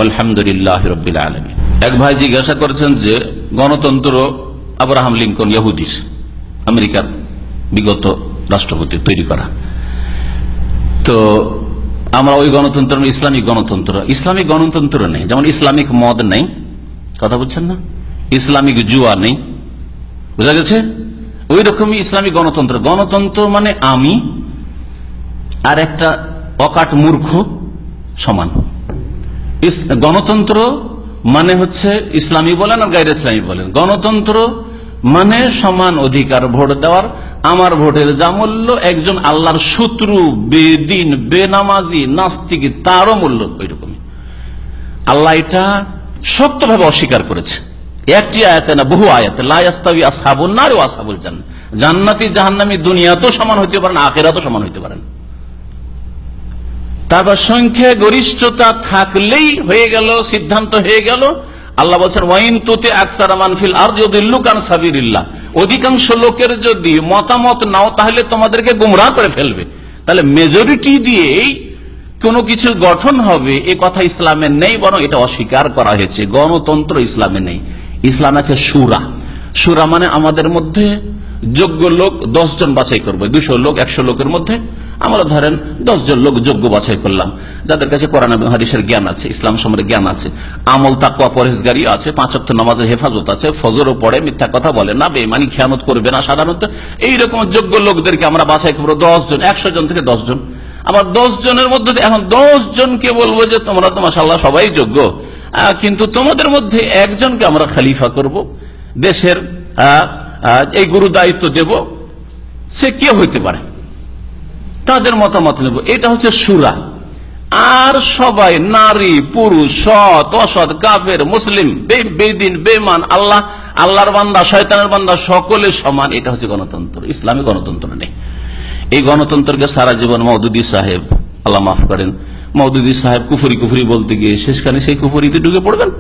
আলহামদুলিল্লাহি রাব্বিল আলামিন। এক ভাই জিজ্ঞাসা করেছেন যে গণতন্ত্র আব্রাহাম লিঙ্কন ইহুদিস আমেরিকার বিগত রাষ্ট্রপতি তৈরি করা, তো আমরা ওই গণতন্ত্র ইসলামিক গণতন্ত্র নেই, যেমন ইসলামিক মদ নেই, কথা বুঝছেন না, ইসলামিক জুয়া নেই, বোঝা গেছে? ওই রকমই ইসলামিক গণতন্ত্র মানে আমি আর একটা অকাট মূর্খ সমান। গণতন্ত্র মানে হচ্ছে ইসলামী বলেন আর গায়রে ইসলামী বলেন, গণতন্ত্র মানে সমান অধিকার ভোট দেওয়ার, আমার ভোটের যা মূল্য একজন আল্লাহর শত্রু বেদিন বেনামাজি নাস্তিক তারও মূল্য ওই রকমই। আল্লাহ এটা শক্তভাবে অস্বীকার করেছে, একটি আয়াতে না বহু আয়াতে। লা ইয়াস্তাবি আসহাবুন নার ওয়া আসহাবুল জান্নাহ, জান্নাতি জাহান্নামী দুনিয়াতেও সমান হইতে পারেন, আখিরাতেও সমান হইতে পারেন। তারপর সংখ্যা গরিষ্ঠতা থাকলেই হয়ে গেল, সিদ্ধান্ত হয়ে গেল। আল্লাহ বলছেন ওয়াইন তুতি আকসারা মান ফিল আরদি ইউদিল্লুকা আন সাবিলিল্লাহ, অধিকাংশ লোকের যদি মতামত নাও তাহলে তোমাদেরকে গুমরাহ করে ফেলবে। তাহলে মেজরিটি দিয়েই কোনো কিছু গঠন হবে এ কথা ইসলামে নেই, বরং এটা অস্বীকার করা হয়েছে। গণতন্ত্র ইসলামে নেই, ইসলাম আছে সুরা। সুরা মানে আমাদের মধ্যে যোগ্য লোক 10 জন বাছাই করবে, 200 লোক 100 লোকের মধ্যে আমরা ধরেন 10 জন লোক যোগ্য বাছাই করলাম, যাদের কাছে কোরআন এবং হাদিসের জ্ঞান আছে, ইসলাম সম্পর্কে জ্ঞান আছে, আমল তাকওয়া পরহেজগারি আছে, 5 ওয়াক্ত নামাজের হেফাজত আছে, ফজরও পড়ে, মিথ্যা কথা বলে না, বেঈমানি খেয়ানত করবে না সাধারণত, এইরকম যোগ্য লোকদেরকে আমরা বাছাই করবো 10 জন, 100 জন থেকে 10 জন। আবার 10 জনের মধ্যে এখন 10 জনকে বলবো যে তোমরা তো মাশাআল্লাহ সবাই যোগ্য, কিন্তু তোমাদের মধ্যে একজনকে আমরা খলিফা করব, দেশের এই গুরু দায়িত্ব দেব, সে কে হইতে পারে, তাদের মতামত নেব। এটা হচ্ছে সুরা। আর সবাই নারী পুরুষ সৎ অসৎ কাফের মুসলিম বেদিন বেমান আল্লাহর বান্দা শয়তানের বান্দা সকলে সমান, এটা হচ্ছে গণতন্ত্র। ইসলামী গণতন্ত্র নেই। এই গণতন্ত্রকে সারা জীবন মওদুদী সাহেব, আল্লাহ মাফ করেন, মওদুদী সাহেব কুফরি বলতে গিয়ে শেষখানে সেই কুফরিতে ঢুকে পড়বেন।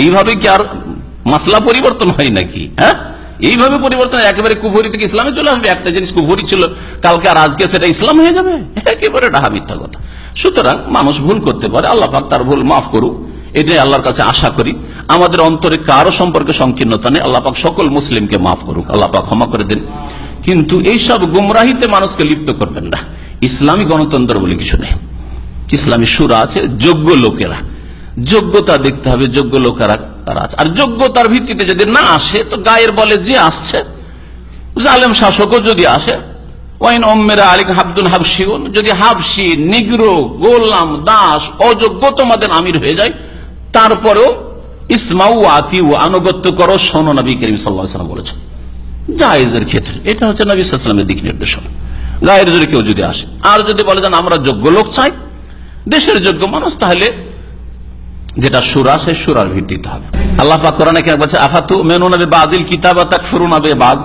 এইভাবে কি আর মাসলা পরিবর্তন হয় নাকি? হ্যাঁ, এইভাবে পরিবর্তন একেবারে কুফরি থেকে ইসলামে চলে আসবে। একটা জিনিস কুফরি ছিল কালকে আর আজকে সেটা ইসলাম হয়ে যাবে, একেবারে ডাহা মিথ্যা কথা। সুতরাং মানুষ ভুল করতে পারে, আল্লাহ পাক তার ভুল মাফ করুক, এটাই আল্লাহর কাছে আশা করি। আমাদের অন্তরে কারো সম্পর্কে সংকীর্ণতা নেই, আল্লাহ পাক সকল মুসলিমকে মাফ করুক, আল্লাহ পাক ক্ষমা করে দেন। কিন্তু এইসব গুমরাহিতে মানুষকে লিপ্ত করবেন না। ইসলামী গণতন্ত্র বলে কিছু নেই। ইসলামী সুরা আছে, যোগ্য লোকেরা, যোগ্যতা দেখতে হবে, যোগ্য লোকেরা কারা আছে। আর যোগ্যতার ভিত্তিতে যদি না আসে তো গায়ের বলে যে আসছে, জালেম শাসকও যদি আসে, ওয়াইন উম্মিরা আলাইকা হাবদুন হাবশিউন, যদি হাবশি নিগ্রো গোলাম দাস অযোগ্য তোমাদের আমির হয়ে যায়, তারপরেও ইসমাউ আতিউ, আনুগত্য করো, শোনো, নবী করিম সাল্লাল্লাহু আলাইহি ওয়াসাল্লাম বলেছেন জায়েজের ক্ষেত্রে। এটা হচ্ছে নবী সাল্লাল্লাহু আলাইহি ওয়াসাল্লামের দিক নির্দেশনা। গায়ের জোরে কেউ যদি আসে আর যদি বলে যান আমরা যোগ্য লোক চাই, দেশের যোগ্য মানুষ, তাহলে যেটা সুরা, সেই সুরার ভিত্তিতে হবে। আল্লাহ পাক কোরআনে কি বলছে, আফাতুমিনুনা বিবাযিল কিতাব ওয়া তাকফুরুনা বিবায,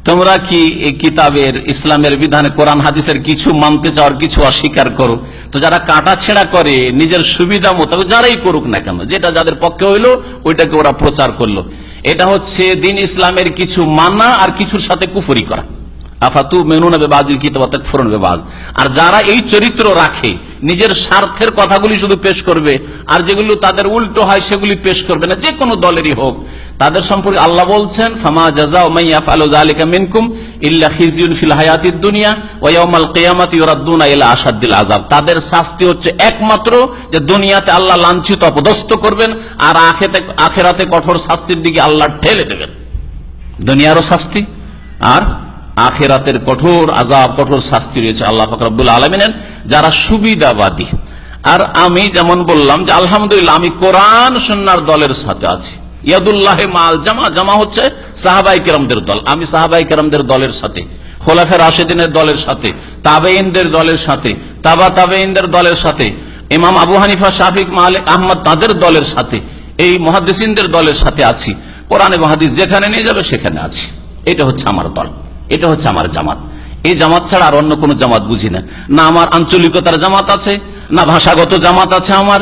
তোমরা কি এই কিতাবের ইসলামের বিধানে কোরআন হাদিসের কিছু মানতে চাও আর কিছু অস্বীকার করো? তো যারা কাটা ছেঁড়া করে নিজের সুবিধা মতো, যারাই করুক না কেন, যেটা যাদের পক্ষে হইলো ওইটাকে ওরা প্রচার করলো, এটা হচ্ছে দিন ইসলামের কিছু মানা আর কিছুর সাথে কুফরি করা। আফাতুমিনুনা বিবাযিল কিতাব ওয়া তাকফুরুনা বিবায, আর যারা এই চরিত্র রাখে, নিজের স্বার্থের কথাগুলি শুধু পেশ করবে আর যেগুলো তাদের উল্টো হয় সেগুলি পেশ করবে না, যে কোনো দলেরই হোক, তাদের সম্পর্কে আল্লাহ বলছেন ফামা জাযাউ মান ইয়াফআলু যালিকা মিনকুম ইল্লা খিজয়ুন ফিল হায়াতিদ দুনিয়া ওয়া ইয়াউমাল কিয়ামাতি ইউরাদ্দুনা ইলা আশাদ্দিল আযাব। তাদের শাস্তি হচ্ছে একমাত্র যে দুনিয়াতে আল্লাহ লাঞ্ছিত অপদস্থ করবেন আর আখিরাতে কঠোর শাস্তির দিকে আল্লাহ ঠেলে দেবেন। দুনিয়ারও শাস্তি আর আখিরাতের কঠোর আযাব, কঠোর শাস্তি রয়েছে আল্লাহ পাক রব্বুল আলামিনের যারা সুবিধাবাদী। আর আমি যেমন বললাম যে আলহামদুলিল্লাহ আমি কোরআন সুন্নাহর দলের সাথে আছি। ইয়াদুল্লাহি মাল জামা, জামা হচ্ছে সাহাবায়ে কেরামদের দল। আমি সাহাবায়ে কেরামদের দলের সাথে, খোলাফায়ে রাশিদিনের দলের সাথে, তাবেঈনদের দলের সাথে, তাবেঈনদের দলের সাথে, ইমাম আবু হানিফা, শাফিঈ, মালিক, আহমদ তাদের দলের সাথে, এই মুহাদ্দিসিনদের দলের সাথে আছি। কোরআন এবং হাদিস যেখানে নিয়ে যাবে সেখানে আছি। এটা হচ্ছে আমার দল, এটা হচ্ছে আমার জামাত। এই জামাত ছাড়া আর অন্য কোন জামাত বুঝি না। না আমার আঞ্চলিকতার জামাত আছে, না ভাষাগত জামাত আছে আমার,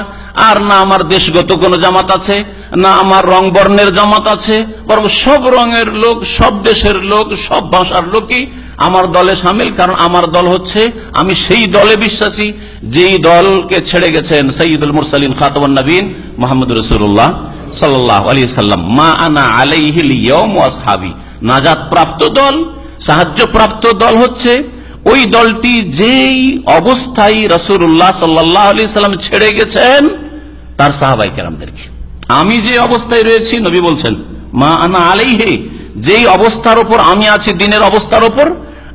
আর না আমার দেশগত কোন জামাত আছে, না আমার রং বর্ণের জামাত আছে, বরং সব রঙের লোক, সব দেশের লোক, সব ভাষার লোকই আমার দলে সামিল, কারণ আমার দল হচ্ছে, আমি সেই দলে বিশ্বাসী যেই দলকে ছেড়ে গেছেন সাইয়্যিদুল মুরসালিন খাতামুন নবীন মুহাম্মদ রাসূলুল্লাহ সাল্লাল্লাহু আলাইহি সাল্লাম। মা আনা আলাইহিল ইয়াওম ওয়া আসহাবি, নাজাত প্রাপ্ত দল, সাহায্য প্রাপ্ত দল হচ্ছে ওই দলটি যেই অবস্থায় রাসূলুল্লাহ সাল্লাল্লাহু আলাইহি সাল্লাম ছেড়ে গেছেন তার সাহাবায়ে কেরামদেরকে। আমি যে অবস্থায় রয়েছি, নবী বলছেন মা আনা আলাইহি, যেই অবস্থার উপর আমি আছি, দিনের অবস্থার উপর,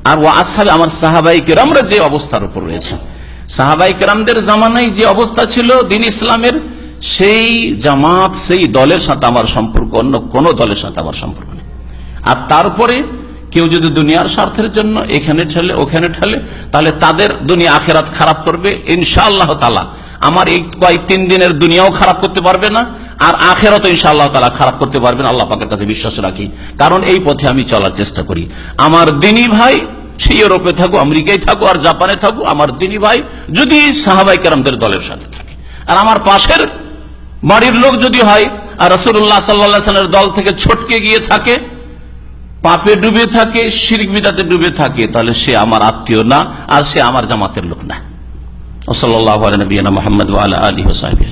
আর ওয়া আসহাবি, আমার সাহাবায়ে কেরামরা যে অবস্থার উপর রয়েছে। সাহাবায়ে কেরামদের জামানায় যে অবস্থা ছিল দিন ইসলামের, সেই জামাত, সেই দলের সাথে আমার সম্পর্ক, অন্য কোন দলের সাথে আমার সম্পর্ক নেই। আর তারপরে কেউ যদি দুনিয়ার স্বার্থের জন্য এখানে ঠেলে ওখানে ঠেলে, তাহলে তাদের দুনিয়া আখেরাত খারাপ করবে ইনশাআল্লাহ তাআলা। আমার এই কয়েক 3 দিনের দুনিয়াও খারাপ করতে পারবে না, আর আখেরাতও ইনশাআল্লাহ তাআলা খারাপ করতে পারবে না। আল্লাহ পাকের কাছে বিশ্বাস রাখি, কারণ এই পথে আমি চলার চেষ্টা করি। আমার দিনী ভাই সে ইউরোপে থাকো, আমেরিকায় থাকো, আর জাপানে থাকো, আমার দিনী ভাই যদি সাহাবায়ে কেরামদের দলের সাথে থাকে, আর আমার পাশের বাড়ির লোক যদি হয় আর রাসূলুল্লাহ সাল্লাল্লাহু আলাইহি ওয়াসাল্লামের দল থেকে ছটকে গিয়ে থাকে, পাপে ডুবে থাকে, শিরক বিদআতে ডুবে থাকে, তাহলে সে আমার আত্মীয় না, আর সে আমার জামাতের লোক না। সাল্লাল্লাহু আলা নবিয়িনা মুহাম্মদ ওয়া আলা আলিহি ওয়া সাহবিহি।